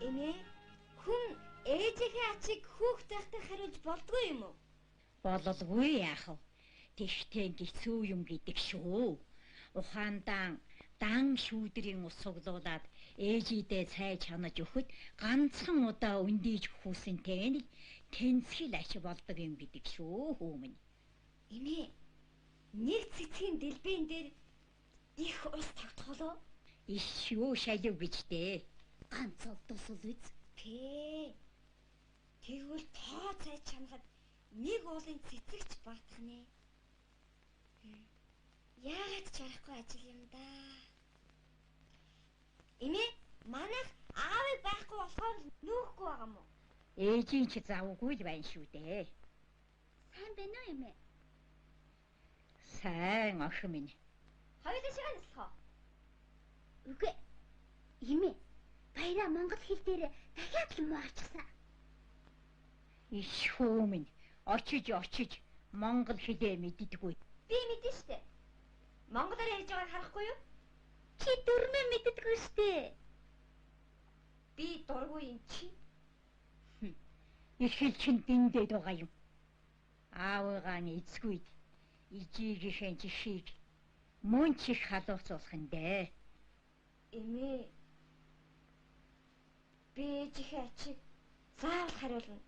Эмээ, хүн ээжийнхээ ачиг хүүхд байхдаа хариулж болдгоо юм уу? Бололгүй яах вэ? Тэгтээ гисүү юм гэдэг шүү. Ухаандан дан шүүдрийн ус суглуулад ээжидээ цай чанаж өгөхөд ганцхан удаа өндийж хүүсэнтэй нь тэнцгэл ачи болдог юм гэдэг шүү хүмүүн. Эмээ, нэг цэцгийн дэлбэн дээр их ус тогтголоо. Ишүү шалив гэжтэй. Ганц овдосол үз. Тэгвэл тоо цай чанахад нэг уулын цэцэгч баатах нэ. Яагаад ч арахгүй ажил юм да. Эмээ, манайх аавыг байхгүй болохоор нүүхгүй байгаа мó. Ээжийн ч завгүй л байна шүү дээ. Сайн байна уу эмээ? Сайн охин минь. Хоёулаа шигээ нислэхөө. Үгүй. Эмээ, баяраа монгол хэл дээр дахиад юм уу авчихсан. Ишхүү минь очиж монгол хэлээ мэддэггүй. Би мэдэн штэ. Монголоор ярьж байгааг харахгүй юу? Чи дөрмөө мэддэггүй штэ. Би дургүй юм чи. Их хэл чин дэндээд байгаа юм. Аавыгаа эзгүйд ижигийнхээ жишийг мөн ч их халууцуулах нь дээ. Эмээ, би ээжийнхээ ачиг заавал хариулна.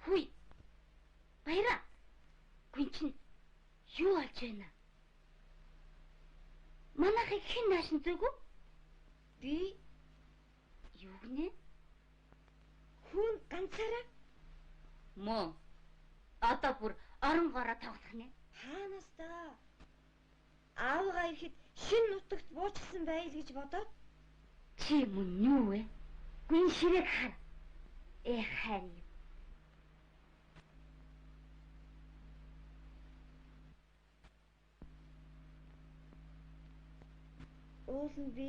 Хүй. Баяраа. Гүнчин юу болж байна? Манайхыг хэн наашин зүгүү? Би юу гинэ? хүн ганцаараа Мөн. Одоо бүр орон гороо тоглох нэ. хаанаас да? Аавгаа ирэхэд шин нутагт буучсан байл гэж бодоод. Чи мөн юу вэ? Гүн ширээг хар. Харин. Уул нь би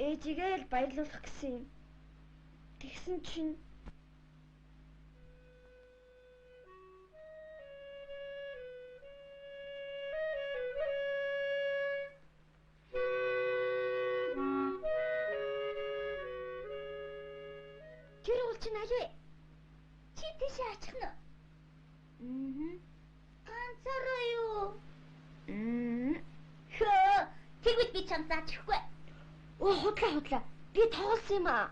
ээжигээ л баярлуулах гэсэн юм. Тэгсэн чинь Тэр уул чинь аль вэ? Чи тийшээ ачих нь. Ганцаараа юу? Хөө, тэгвэл би чам заачихгүй. худлаа. Би тоглосон юм аа.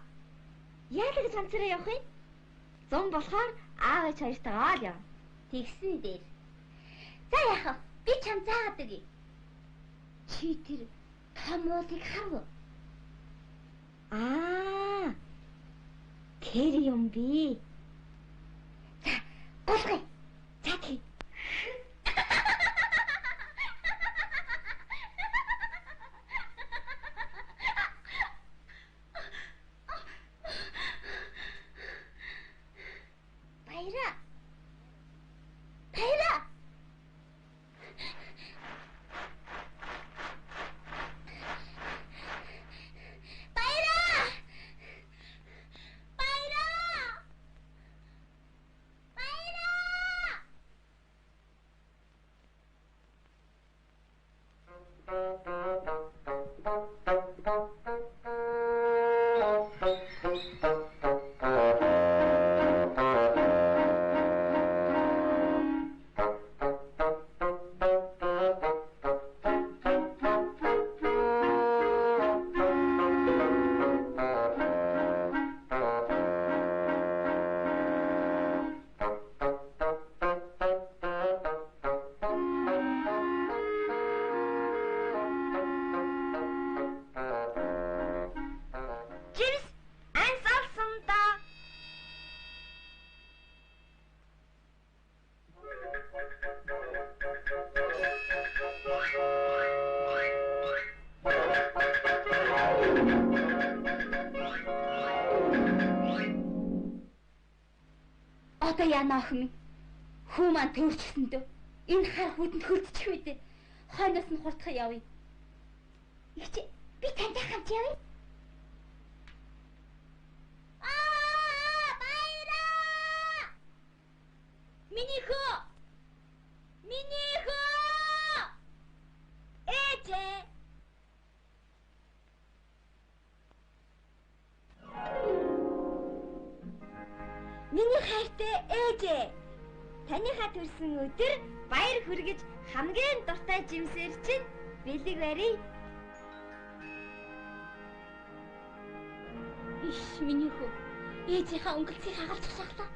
Яагаад ганцаараа явах вэ? Зам болохоор аав ээж хоёртойгоо л яв. Тэгсэн дээр. За яах вэ? Би чам заагаад өгье. Чи тэр том уулыг харав уу? Тэр юм би. За, болгоё. За тий. Баяраа. Одоо яана охин минь. Хүү маань төөрчихсөндөө энэ хар хүүдэнд хөлдчих үү дээ. Хойноос нь хурдах явъя. Игч би тантай хамт явъя. Баяраа! Миний хөө! Миний хөө! Ээжээ! Миний хайртай ээжээ. Таныхаа төрсөн өдөр баяр хүргэж хамгийн дуртай жимсээр чинь бэлэг барья. Иш миний хөө. Ээжийнхаа өнгөлцгийг хагалж шахлаа.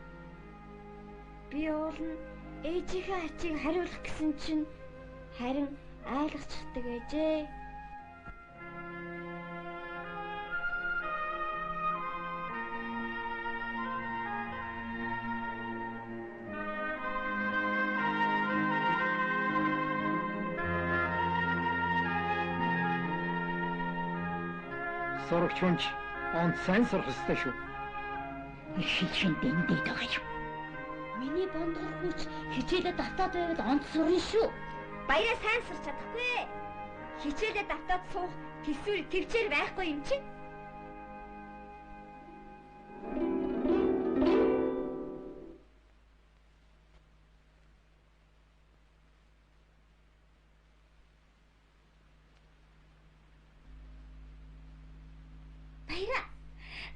Би уулна ээжийнхээ ачийг хариулах гэсэн чинь харин айлгацдаг ээжээ. Сурагчунч он сайн сурах ёстой шүү. Их шилжин дэндээд байгаа юм. Миний бондгор хүч хичээлээ давтаад байвал онц сурна шүү. Баяраа сайн сурч чадахгүй. Хичээлээ давтаад суух төсвөр төвчээр байхгүй юм чи. Баяраа.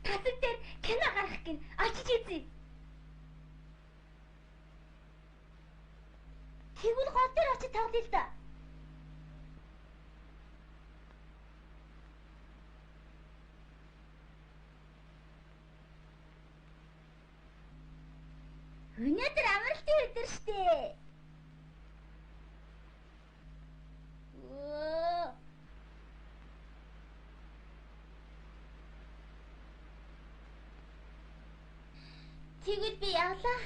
Тасаг дээр кино гарах гин очиж үзье. Тэгвэл гол дээр очиж тоглоё л да. Өнөөдөр амралтын өдөр штэ. Тэгвэл би явлаа.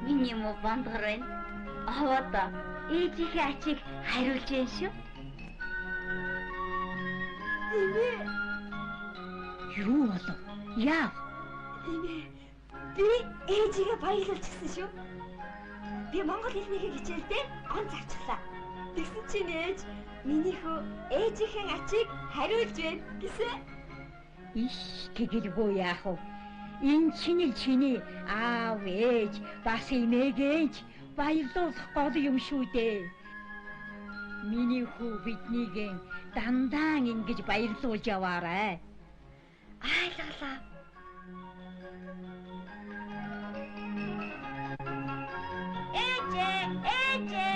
Миний муу бандгар байна. Аваад ээжийнхээ ачийг хариулж яан шүү. Юу болов? Яав? Би ээжигээ баярлуулчихсан шүү. Би монгол хэлнийхээ хичээлдээ онц авчихлаа. Тэгсэн чинь ээж минийхөө ээжийнхээ ачийг хариулж байна гэсэн. Иш тэгэлгүй яах вэ? Энэ чинь л чиний аав ээж бас эмээгэж баярлуулах гол юм шүү дээ. Миний хүү биднийг дандаа ингэж баярлуулж яваарай. Айлгалаа. Ээжээ, ээжээ.